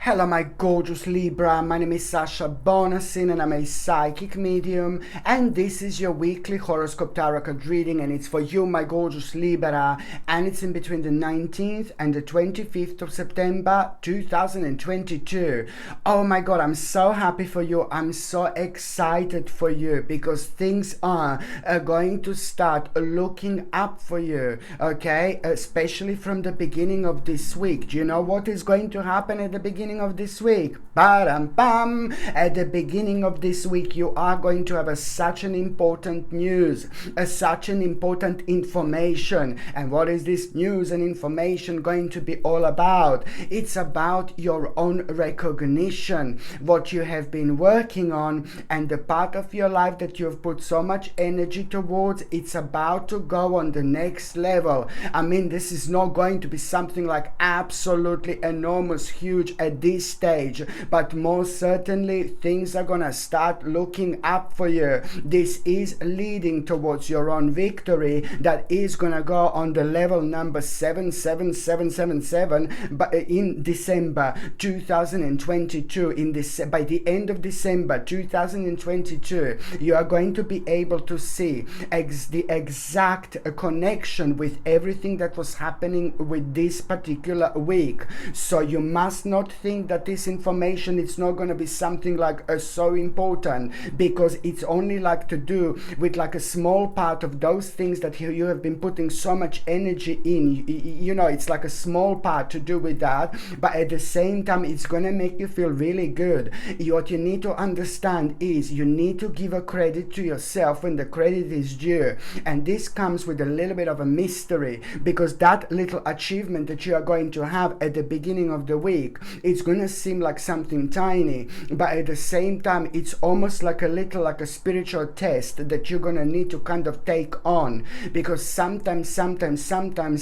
Hello my gorgeous Libra, my name is Sasha Bonasin and I'm a psychic medium, and this is your weekly horoscope tarot card reading, and it's for you my gorgeous Libra, and it's in between the 19th and the 25th of September 2022. Oh my god, I'm so happy for you. I'm so excited for you because things are going to start looking up for you, okay? Especially from the beginning of this week. Do you know what is going to happen at the beginning of this week? Ba-dum-bum. At the beginning of this week, you are going to have such an important news, such an important information. And what is this news and information going to be all about? It's about your own recognition, what you have been working on, and the part of your life that you've put so much energy towards. It's about to go on the next level. I mean, this is not going to be something like absolutely enormous, huge at this stage, but most certainly things are gonna start looking up for you. This is leading towards your own victory that is gonna go on the level number 77777, but in December 2022, by the end of December 2022, you are going to be able to see the exact connection with everything that was happening with this particular week. So you must not think that this information is not going to be something like so important, because it's only like to do with like a small part of those things that you have been putting so much energy in. You know, it's like a small part to do with that, but at the same time it's going to make you feel really good. What you need to understand is you need to give a credit to yourself when the credit is due, and this comes with a little bit of a mystery, because that little achievement that you are going to have at the beginning of the week, it's going to seem like something tiny, but at the same time it's almost like a spiritual test that you're going to need to kind of take on, because sometimes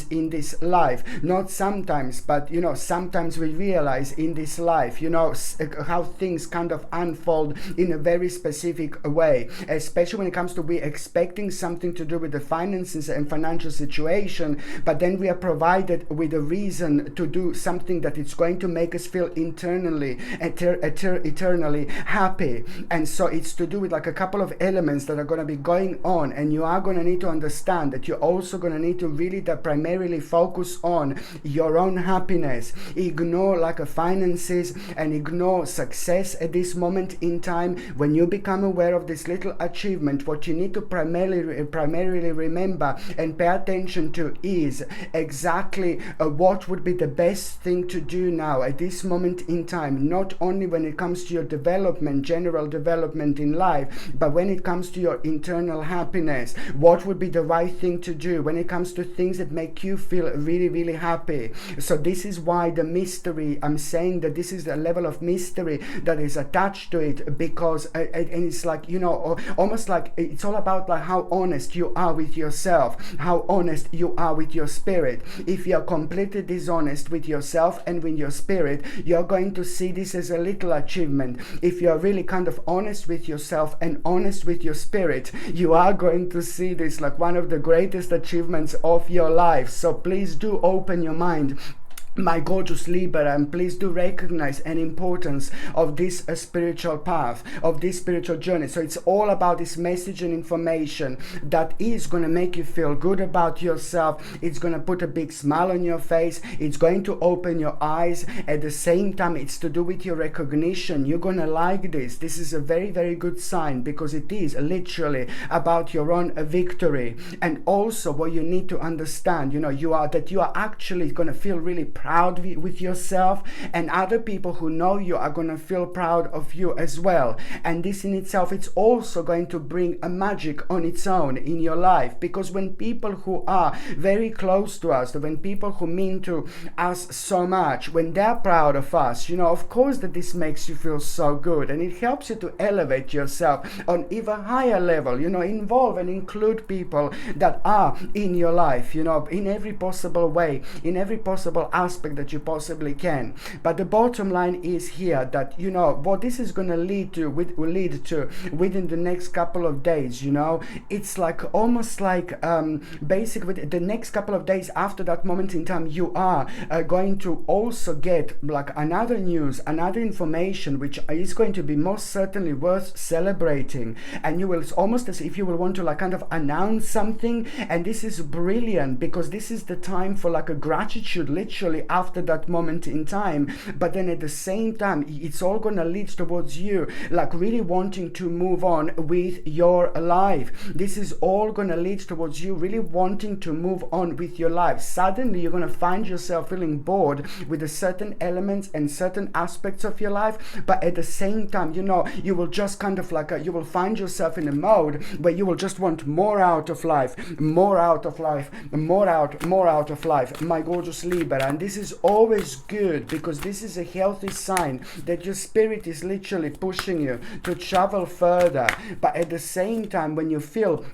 in this life, not sometimes, but you know, sometimes we realize in this life, you know, how things kind of unfold in a very specific way, especially when it comes to we expecting something to do with the finances and financial situation, but then we are provided with a reason to do something that it's going to make us feel internally eternally happy. And so it's to do with like a couple of elements that are going to be going on, and you are going to need to understand that you're also going to need to really primarily focus on your own happiness. Ignore like finances and ignore success at this moment in time. When you become aware of this little achievement, what you need to primarily remember and pay attention to is exactly what would be the best thing to do now at this moment in time, not only when it comes to your development, general development in life, but when it comes to your internal happiness. What would be the right thing to do when it comes to things that make you feel really, really happy? So this is why the mystery, I'm saying that this is the level of mystery that is attached to it, because and it's like, you know, almost like it's all about like how honest you are with yourself, how honest you are with your spirit. If you're completely dishonest with yourself and with your spirit, you're going to see this as a little achievement. If you're really kind of honest with yourself and honest with your spirit, you are going to see this like one of the greatest achievements of your life. So please do open your mind, my gorgeous Libra, and please do recognize an importance of this spiritual path, of this spiritual journey. So it's all about this message and information that is going to make you feel good about yourself. It's going to put a big smile on your face. It's going to open your eyes. At the same time, it's to do with your recognition. You're going to like this. This is a very, very good sign, because it is literally about your own victory. And also what you need to understand, you know, you are actually going to feel really proud with yourself, and other people who know you are going to feel proud of you as well. And this in itself, it's also going to bring a magic on its own in your life, because when people who are very close to us, when people who mean to us so much, when they're proud of us, you know, of course that this makes you feel so good, and it helps you to elevate yourself on even higher level, you know, involve and include people that are in your life, you know, in every possible way, in every possible aspect aspect that you possibly can. But the bottom line is here that, you know, what this is going to lead to within the next couple of days, you know, it's like almost like basically the next couple of days after that moment in time, you are going to also get like another news, another information, which is going to be most certainly worth celebrating. And you will, it's almost as if you will want to like kind of announce something. And this is brilliant because this is the time for like a gratitude literally after that moment in time. But then at the same time, it's all going to lead towards you like really wanting to move on with your life. This is all going to lead towards you really wanting to move on with your life. Suddenly you're going to find yourself feeling bored with the certain elements and certain aspects of your life, but at the same time, you know, you will just kind of like you will find yourself in a mode where you will just want more out of life, more out of life, more out of life, my gorgeous Libra. And this is always good because this is a healthy sign that your spirit is literally pushing you to travel further. But at the same time, when you feel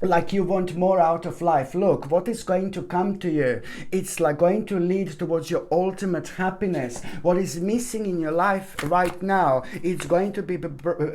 like you want more out of life, look, what is going to come to you? It's like going to lead towards your ultimate happiness. What is missing in your life right now, it's going to be,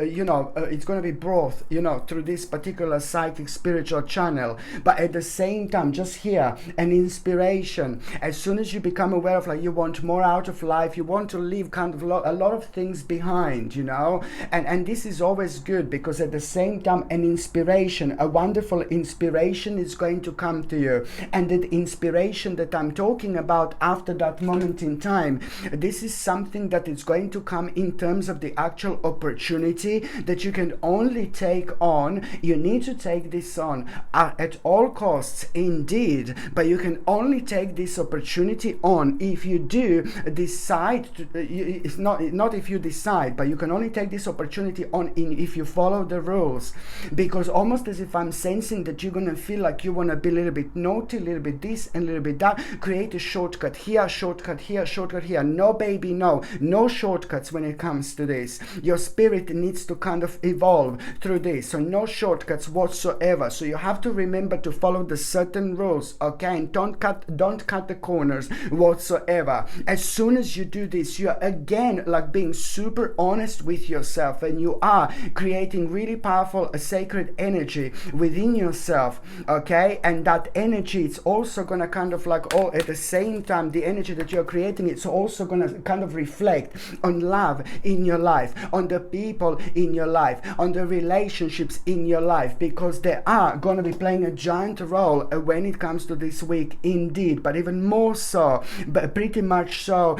you know, it's going to be brought, you know, through this particular psychic spiritual channel. But at the same time, just here, an inspiration. As soon as you become aware of like you want more out of life, you want to leave kind of a lot of things behind, you know, and this is always good because at the same time, an inspiration, a wonderful inspiration is going to come to you. And the inspiration that I'm talking about after that moment in time, this is something that is going to come in terms of the actual opportunity that you can only take on. You need to take this on at all costs indeed, but you can only take this opportunity on if you do decide to, it's not if you decide, but you can only take this opportunity on if you follow the rules. Because almost as if I'm sensing that you're going to feel like you want to be a little bit naughty, a little bit this and a little bit that, create a shortcut here, shortcut here, shortcut here. No baby, no shortcuts when it comes to this. Your spirit needs to kind of evolve through this, so no shortcuts whatsoever. So you have to remember to follow the certain rules, okay, and don't cut the corners whatsoever. As soon as you do this, you're again like being super honest with yourself, and you are creating really powerful sacred energy within yourself, okay? And that energy, it's also gonna kind of like all at the same time, the energy that you're creating, it's also gonna kind of reflect on love in your life, on the people in your life, on the relationships in your life, because they are gonna be playing a giant role when it comes to this week indeed. But even more so, but pretty much so,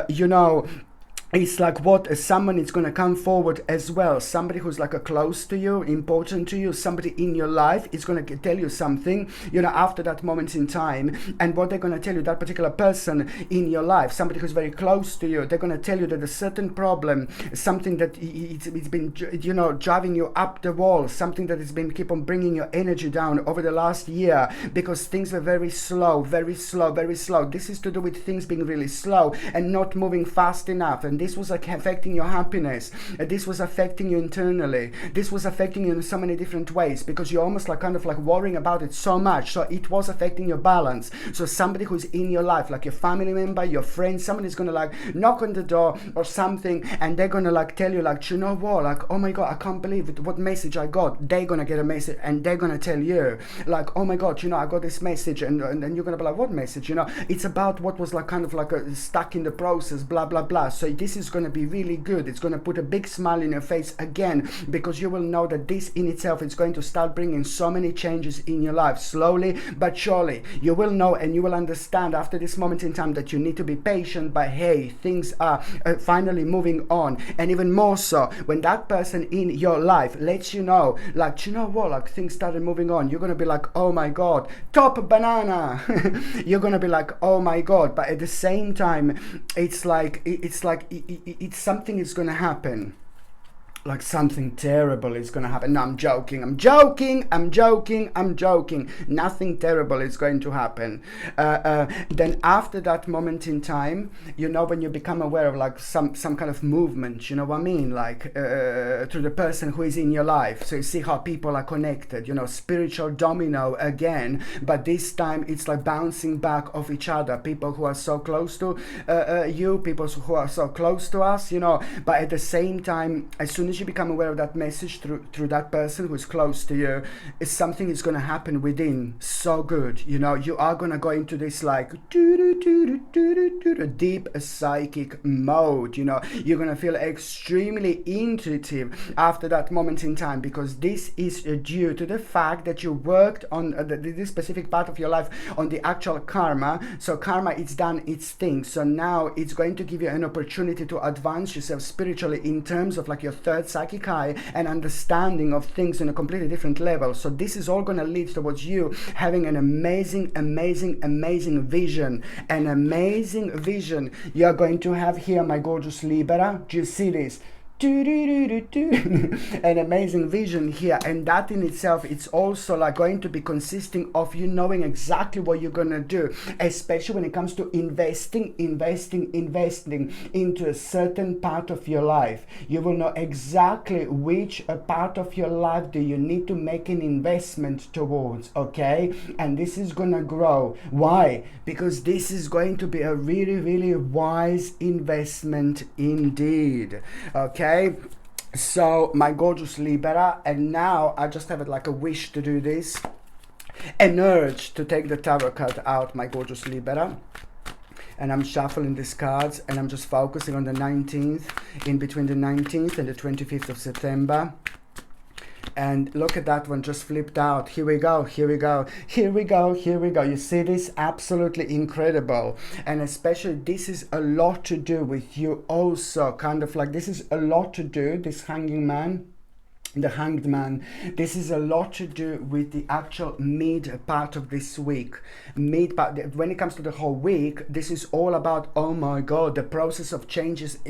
you know, it's like what someone is going to come forward as well. Somebody who's like a close to you, important to you, somebody in your life is going to tell you something, you know, after that moment in time. And what they're going to tell you, that particular person in your life, somebody who's very close to you, they're going to tell you that a certain problem, something that it's been, you know, driving you up the wall, something that has been keep on bringing your energy down over the last year because things were very slow, very slow, very slow. This is to do with things being really slow and not moving fast enough. And this was like affecting your happiness. This was affecting you internally. This was affecting you in so many different ways because you're almost like kind of like worrying about it so much. So it was affecting your balance. So somebody who's in your life, like your family member, your friend, somebody's gonna like knock on the door or something, and they're gonna like tell you like, you know what, like, oh my God, I can't believe it, what message I got. They're gonna get a message and they're gonna tell you like, oh my God, you know, I got this message, and then you're gonna be like, what message? You know, it's about what was like kind of like stuck in the process, blah blah blah. So this is going to be really good. It's going to put a big smile in your face again, because you will know that this in itself is going to start bringing so many changes in your life, slowly but surely. You will know and you will understand after this moment in time that you need to be patient, but hey, things are finally moving on. And even more so when that person in your life lets you know, like, you know what, like things started moving on, you're going to be like, oh my God, top banana. You're going to be like, oh my God. But at the same time, it's like something is going to happen. like something terrible is going to happen. No, I'm joking. Nothing terrible is going to happen. Then after that moment in time, you know, when you become aware of like some kind of movement, you know what I mean, like to the person who is in your life. So you see how people are connected, you know, spiritual domino again, but this time it's like bouncing back off each other. People who are so close to you, people who are so close to us, you know, but at the same time, as soon as you become aware of that message through that person who is close to you, is something is going to happen within. So good, you know, you are going to go into this like deep psychic mode, you know, you're going to feel extremely intuitive after that moment in time, because this is due to the fact that you worked on this specific part of your life on the actual karma. So karma, it's done its thing. So now it's going to give you an opportunity to advance yourself spiritually in terms of like your third psychic eye and understanding of things on a completely different level. So this is all going to lead towards you having an amazing vision. An amazing vision you are going to have here, my gorgeous Libra. Do you see this? An amazing vision here, and that in itself, it's also like going to be consisting of you knowing exactly what you're gonna do, especially when it comes to investing into a certain part of your life. You will know exactly which part of your life do you need to make an investment towards, okay? And this is gonna grow. Why? Because this is going to be a really wise investment indeed, okay? So my gorgeous Libra, and now I just have like a wish to do this, an urge to take the tarot card out, my gorgeous Libra. And I'm shuffling these cards, and I'm just focusing on the 19th, in between the 19th and the 25th of September. And look at that one just flipped out. Here we go. You see this? Absolutely incredible. And especially this is a lot to do with you also. Kind of like this is a lot to do, this hanging man. The Hanged Man, this is a lot to do with the actual mid part of this week. Mid part, when it comes to the whole week, this is all about, oh my God, the process of changes,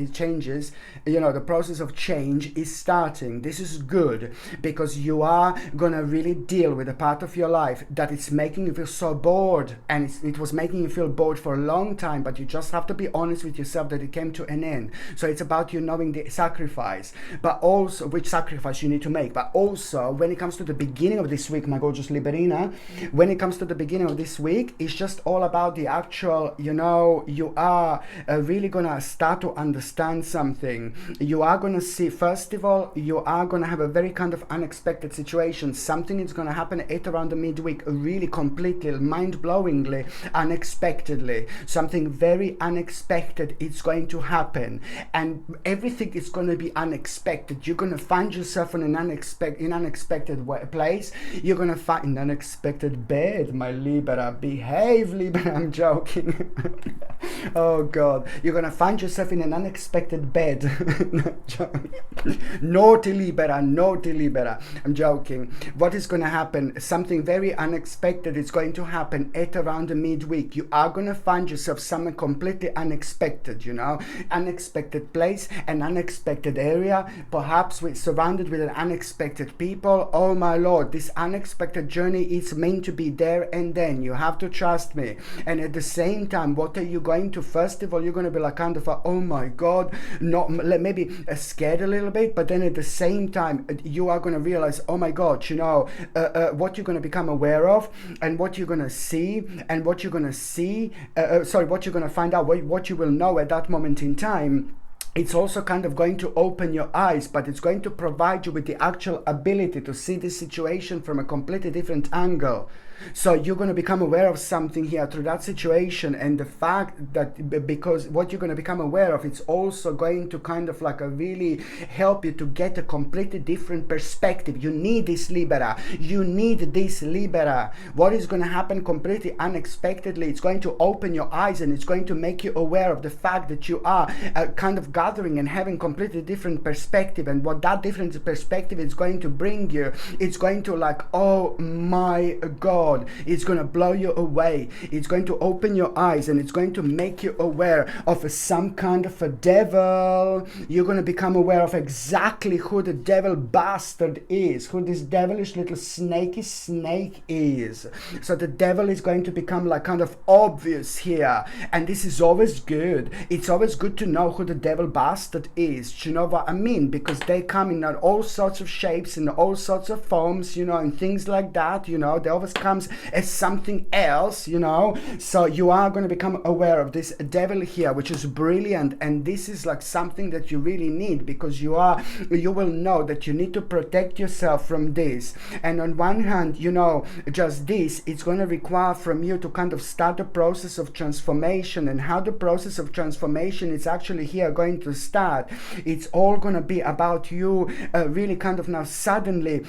you know, the process of change is starting. This is good, because you are gonna really deal with a part of your life that is making you feel so bored, and it was making you feel bored for a long time, but you just have to be honest with yourself that it came to an end. So it's about you knowing the sacrifice, but also which sacrifice you need to make. But also when it comes to the beginning of this week, my gorgeous Liberina, when it comes to the beginning of this week, it's just all about the actual, you know, you are really gonna start to understand something. You are gonna see, first of all, you are gonna have a very kind of unexpected situation. Something is gonna happen at around the midweek, really completely mind-blowingly unexpectedly. Something very unexpected is going to happen, and everything is going to be unexpected. You're going to find yourself in an unexpected place. You're going to find an unexpected bed, my Libra. Behave, Libra. I'm joking. Oh God, you're going to find yourself in an unexpected bed. Naughty Libra. I'm joking. What is going to happen? Something very unexpected is going to happen at around the midweek. You are going to find yourself somewhere completely unexpected, you know, unexpected place, an unexpected area, perhaps surrounded with an unexpected people. Oh my Lord, this unexpected journey is meant to be there and then. You have to trust me. And at the same time, what are you going to, first of all, you're going to be like kind of a, oh my God, not maybe scared a little bit, but then at the same time you are going to realize, oh my God, you know, what you're going to become aware of, and what you're going to see, and what you're going to see, what you're going to find out, what you will know at that moment in time. It's also kind of going to open your eyes, but it's going to provide you with the actual ability to see this situation from a completely different angle. So you're going to become aware of something here through that situation, and the fact that because what you're going to become aware of, it's also going to kind of like really help you to get a completely different perspective. You need this Libra. What is going to happen completely unexpectedly, it's going to open your eyes, and it's going to make you aware of the fact that you are kind of gathering and having completely different perspective, and what that different perspective is going to bring you, it's going to like, oh my God, God. It's going to blow you away. It's going to open your eyes, and it's going to make you aware of some kind of a devil. You're going to become aware of exactly who the devil bastard is, who this devilish little snaky snake is. So the devil is going to become like kind of obvious here, and this is always good. It's always good to know who the devil bastard is. Do you know what I mean? Because they come in all sorts of shapes and all sorts of forms, you know, and things like that, you know. They always comes as something else, you know. So you are going to become aware of this devil here, which is brilliant, and this is like something that you really need, because you will know that you need to protect yourself from this. And on one hand, you know, just this, it's going to require from you to kind of start a process of transformation. And how the process of transformation is actually here going to start, it's all going to be about you really kind of now suddenly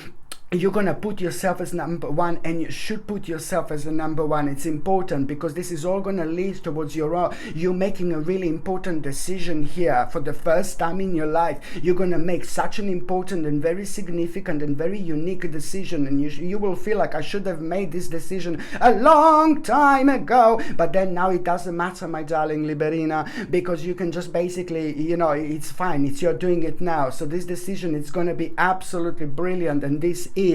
you're going to put yourself as number one, and you should put yourself as the number one. It's important, because this is all going to lead towards you making a really important decision here. For the first time in your life, you're going to make such an important and very significant and very unique decision, and you will feel like, I should have made this decision a long time ago. But then now it doesn't matter, my darling Liberina, because you can just basically, you know, it's fine. You're doing it now. So this decision is going to be absolutely brilliant, and this is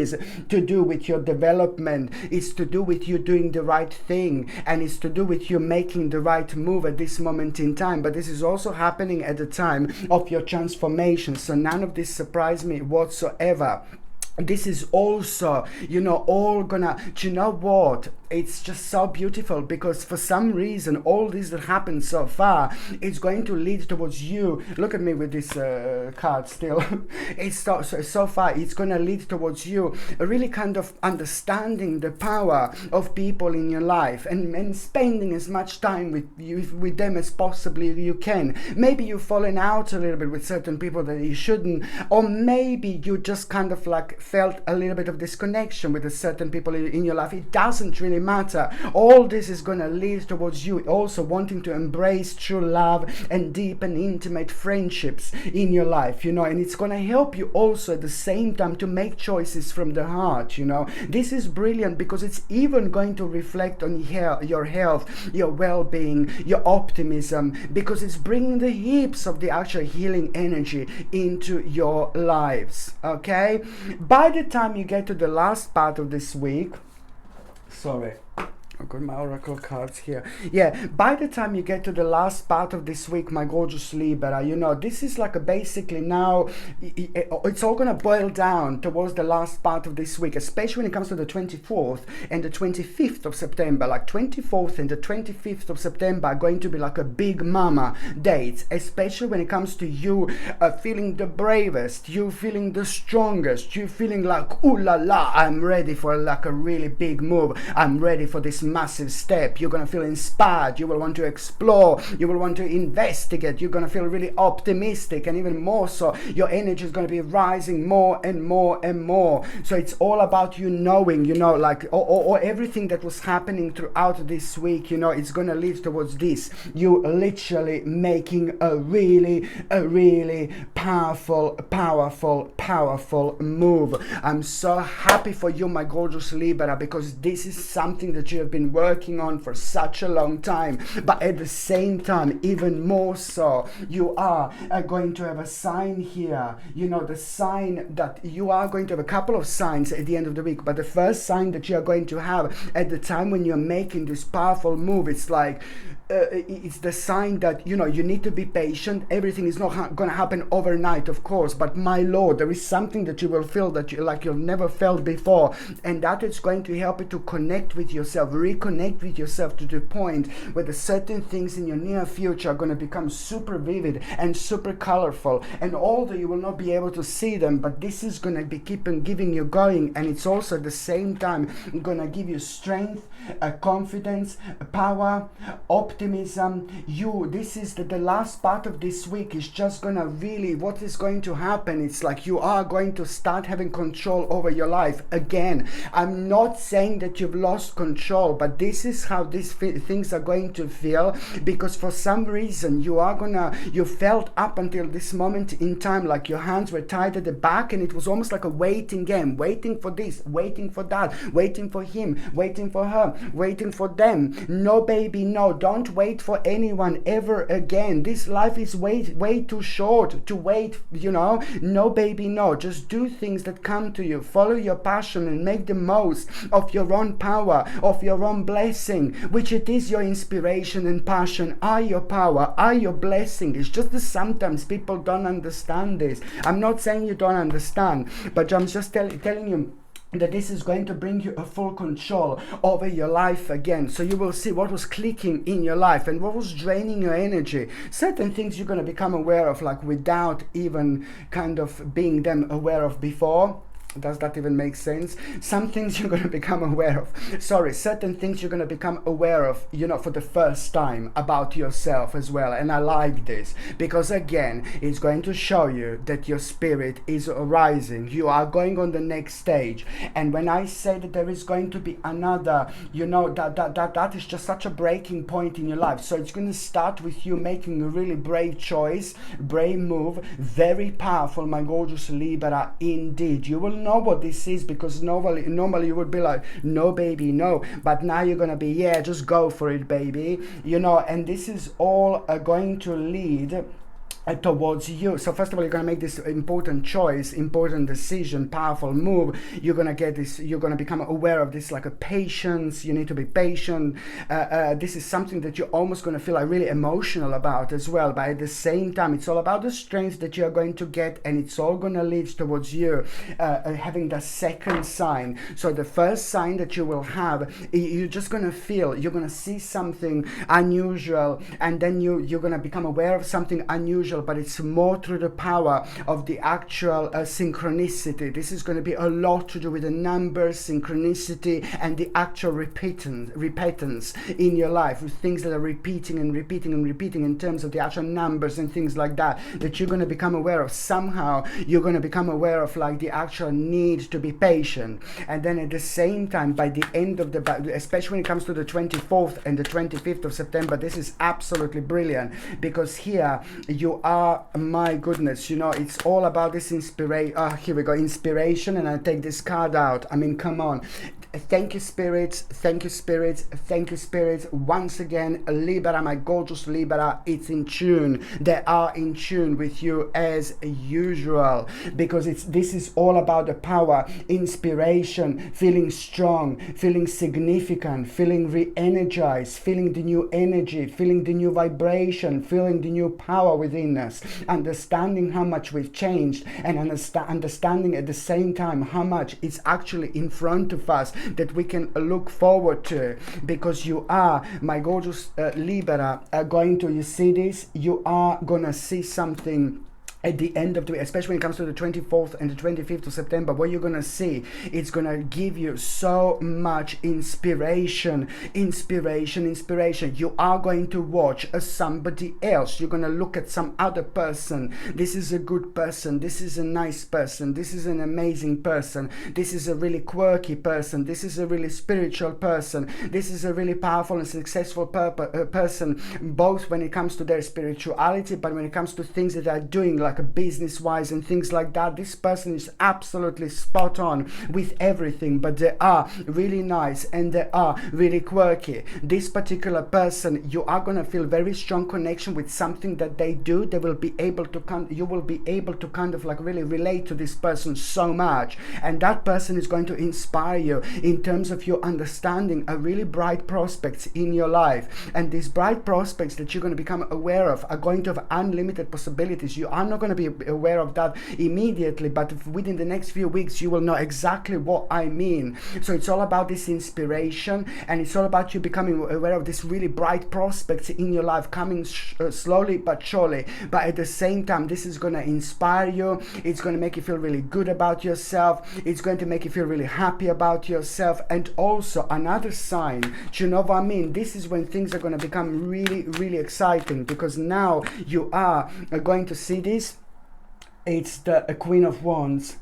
to do with your development. It's to do with you doing the right thing, and it's to do with you making the right move at this moment in time. But this is also happening at the time of your transformation, so none of this surprised me whatsoever. This is also, you know, all gonna, do you know what? It's just so beautiful, because for some reason all this that happened so far, it's going to lead towards you. Look at me with this card still. It's so far it's going to lead towards you really kind of understanding the power of people in your life, and spending as much time with them as possibly you can. Maybe you've fallen out a little bit with certain people that you shouldn't, or maybe you just kind of like felt a little bit of disconnection with a certain people in your life. It doesn't really matter. All this is going to lead towards you also wanting to embrace true love and deep and intimate friendships in your life, you know, and it's going to help you also at the same time to make choices from the heart, you know. This is brilliant, because it's even going to reflect on your health, your well-being, your optimism, because it's bringing the heaps of the actual healing energy into your lives, okay? By the time you get to the last part of this week, sorry, I've got my oracle cards here. Yeah, by the time you get to the last part of this week, my gorgeous Libra, you know, this is like a basically now, it's all going to boil down towards the last part of this week, especially when it comes to the 24th and the 25th of September. Like 24th and the 25th of September are going to be like a big mama dates, especially when it comes to you feeling the bravest, you feeling the strongest, you feeling like, ooh la la, I'm ready for like a really big move. I'm ready for this massive step. You're going to feel inspired. You will want to explore. You will want to investigate. You're going to feel really optimistic, and even more so, your energy is going to be rising more and more and more. So it's all about you knowing, you know, like, or everything that was happening throughout this week, you know, it's going to lead towards this. You literally making a really powerful move. I'm so happy for you, my gorgeous Libra, because this is something that you have been working on for such a long time. But at the same time, even more so, you are going to have a sign here, you know, the sign that you are going to have a couple of signs at the end of the week. But the first sign that you are going to have at the time when you're making this powerful move, it's like it's the sign that, you know, you need to be patient. Everything is not going to happen overnight, of course, but my Lord, there is something that you will feel that you've never felt before, and that is going to help you to connect with yourself, reconnect with yourself, to the point where the certain things in your near future are going to become super vivid and super colorful, and although you will not be able to see them, but this is going to be keeping giving you going, and it's also at the same time going to give you strength, confidence, power, optimism, optimism. This is the last part of this week is just gonna really, what is going to happen, it's like you are going to start having control over your life again. I'm not saying that you've lost control, but this is how these things are going to feel, because for some reason you felt up until this moment in time like your hands were tied at the back, and it was almost like a waiting game, waiting for this, waiting for that, waiting for him, waiting for her, waiting for them. No, baby, no, don't wait for anyone ever again. This life is way too short to wait, No, baby, no. Just do things that come to you. Follow your passion and make the most of your own power, of your own blessing, which it is. Your inspiration and passion are your power, are your blessing. It's just that sometimes people don't understand this. I'm not saying you don't understand, but I'm just telling you that this is going to bring you a full control over your life again. So you will see what was clicking in your life and what was draining your energy. Certain things you're going to become aware of, like without even kind of being them aware of before. Does that even make sense? Some things you're going to become aware of. Certain things you're going to become aware of, for the first time about yourself as well. And I like this because, again, it's going to show you that your spirit is rising. You are going on the next stage. And when I say that there is going to be another, that is just such a breaking point in your life. So it's going to start with you making a really brave choice, brave move, very powerful, my gorgeous Libra, indeed. You will know what this is, because normally you would be like, no, baby, no, but now you're gonna be, yeah, just go for it, baby, and this is all going to lead towards you. So first of all, you're going to make this important choice, important decision, powerful move. You're going to get this, you're going to become aware of this, like a patience. You need to be patient. This is something that you're almost going to feel like really emotional about as well, but at the same time it's all about the strength that you're going to get, and it's all going to lead towards you having the second sign. So the first sign that you will have, you're just going to feel, you're going to see something unusual, and then you're going to become aware of something unusual, but it's more through the power of the actual synchronicity. This is going to be a lot to do with the numbers, synchronicity, and the actual repentance in your life, with things that are repeating and repeating and repeating in terms of the actual numbers and things like that you're going to become aware of. Somehow you're going to become aware of like the actual need to be patient. And then at the same time, by the end of especially when it comes to the 24th and the 25th of September, this is absolutely brilliant, because here you are, my goodness, it's all about this inspiration. Here we go, inspiration, and I take this card out. I mean, come on. Thank you, spirits. Thank you, spirits. Thank you, spirits. Once again, Libra, my gorgeous Libra, it's in tune. They are in tune with you as usual, because this is all about the power, inspiration, feeling strong, feeling significant, feeling re-energized, feeling the new energy, feeling the new vibration, feeling the new power within us, understanding how much we've changed, and understanding at the same time how much it's actually in front of us that we can look forward to, because you are, my gorgeous Libra, you see this, you are gonna see something at the end of the week, especially when it comes to the 24th and the 25th of September. What you're going to see, it's going to give you so much inspiration. You are going to watch somebody else. You're going to look at some other person. This is a good person. This is a nice person. This is an amazing person. This is a really quirky person. This is a really spiritual person. This is a really powerful and successful person, both when it comes to their spirituality, but when it comes to things that they're doing, like a business wise and things like that. This person is absolutely spot on with everything, but they are really nice and they are really quirky. This particular person, you are going to feel very strong connection with something that they do. They will be able to you will be able to kind of like really relate to this person so much, and that person is going to inspire you in terms of your understanding a really bright prospects in your life. And these bright prospects that you're going to become aware of are going to have unlimited possibilities. You are not not going to be aware of that immediately, but within the next few weeks you will know exactly what I mean. So it's all about this inspiration, and it's all about you becoming aware of this really bright prospects in your life coming slowly but surely. But at the same time, this is going to inspire you. It's going to make you feel really good about yourself. It's going to make you feel really happy about yourself. And also another sign, do you know what I mean? This is when things are going to become really, really exciting, because now you are going to see this. It's the Queen of Wands.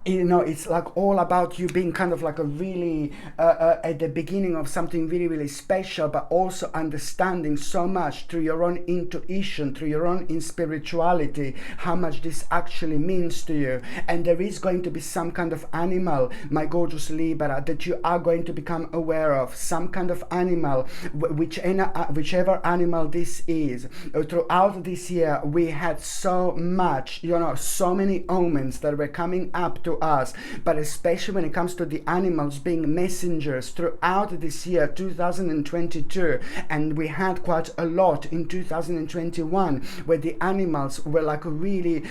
You know, it's like all about you being kind of like a really at the beginning of something really, really special, but also understanding so much through your own intuition, through your own in spirituality, how much this actually means to you. And there is going to be some kind of animal, my gorgeous Libra, that you are going to become aware of, some kind of animal, whichever animal this is. Throughout this year, we had so much, you know, so many omens that were coming up to us, but especially when it comes to the animals being messengers throughout this year 2022, and we had quite a lot in 2021 where the animals were like really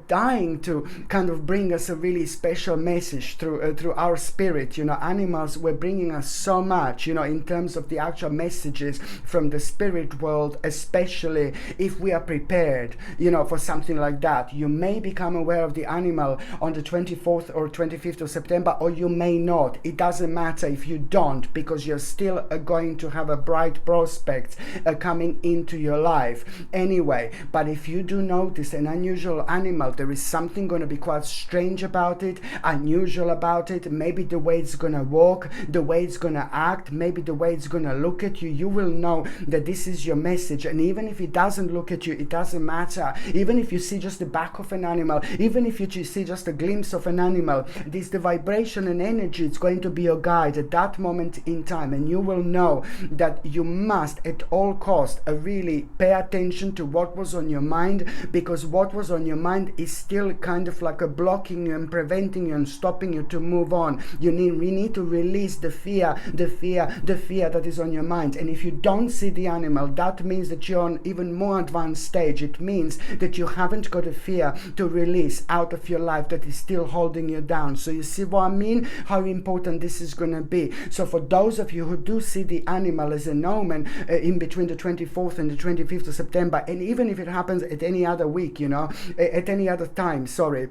dying to kind of bring us a really special message through our spirit. You know, animals were bringing us so much, you know, in terms of the actual messages from the spirit world, especially if we are prepared, you know, for something like that. You may become aware of the animal on the 24th or 25th of September, or you may not. It doesn't matter if you don't, because you're still going to have a bright prospect coming into your life anyway. But if you do notice an unusual animal, there is something going to be quite strange about it, unusual about it. Maybe the way it's going to walk, the way it's going to act, maybe the way it's going to look at you. You will know that this is your message. And even if it doesn't look at you, it doesn't matter. Even if you see just the back of an animal, even if you see just a glimpse of an animal, this the vibration and energy, it's going to be your guide at that moment in time. And you will know that you must at all costs really pay attention to what was on your mind, because what was on your mind is still kind of like a blocking you and preventing you and stopping you to move on. We need to release the fear that is on your mind. And if you don't see the animal, that means that you're on even more advanced stage. It means that you haven't got a fear to release out of your life that is still holding you down. So you see what I mean, how important this is going to be. So for those of you who do see the animal as an omen in between the 24th and the 25th of September, and even if it happens at any other week, you know, at any other time, sorry,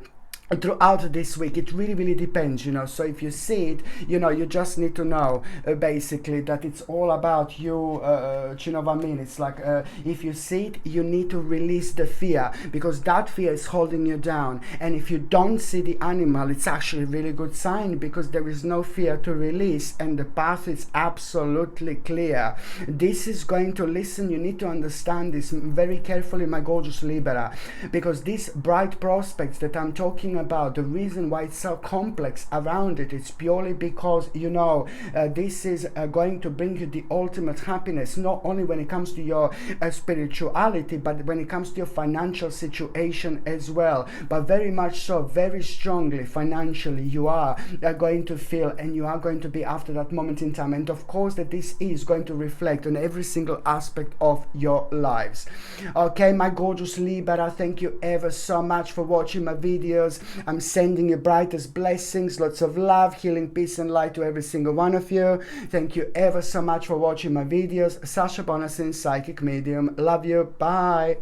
throughout this week, it really depends, you know. So if you see it, you know, you just need to know basically that it's all about you. You know what I mean? It's like if you see it, you need to release the fear, because that fear is holding you down. And if you don't see the animal, it's actually a really good sign, because there is no fear to release and the path is absolutely clear. This is going to listen. You need to understand this very carefully, my gorgeous Libra, because these bright prospects that I'm talking about, the reason why it's so complex around it, it's purely because, you know, this is going to bring you the ultimate happiness, not only when it comes to your spirituality, but when it comes to your financial situation as well. But very much so, very strongly financially, you are going to feel, and you are going to be after that moment in time. And of course that this is going to reflect on every single aspect of your lives. Okay, my gorgeous Libra, thank you ever so much for watching my videos. I'm sending you brightest blessings, lots of love, healing, peace and light to every single one of you. Thank you ever so much for watching my videos. Sasha Bonasin, Psychic Medium. Love you. Bye.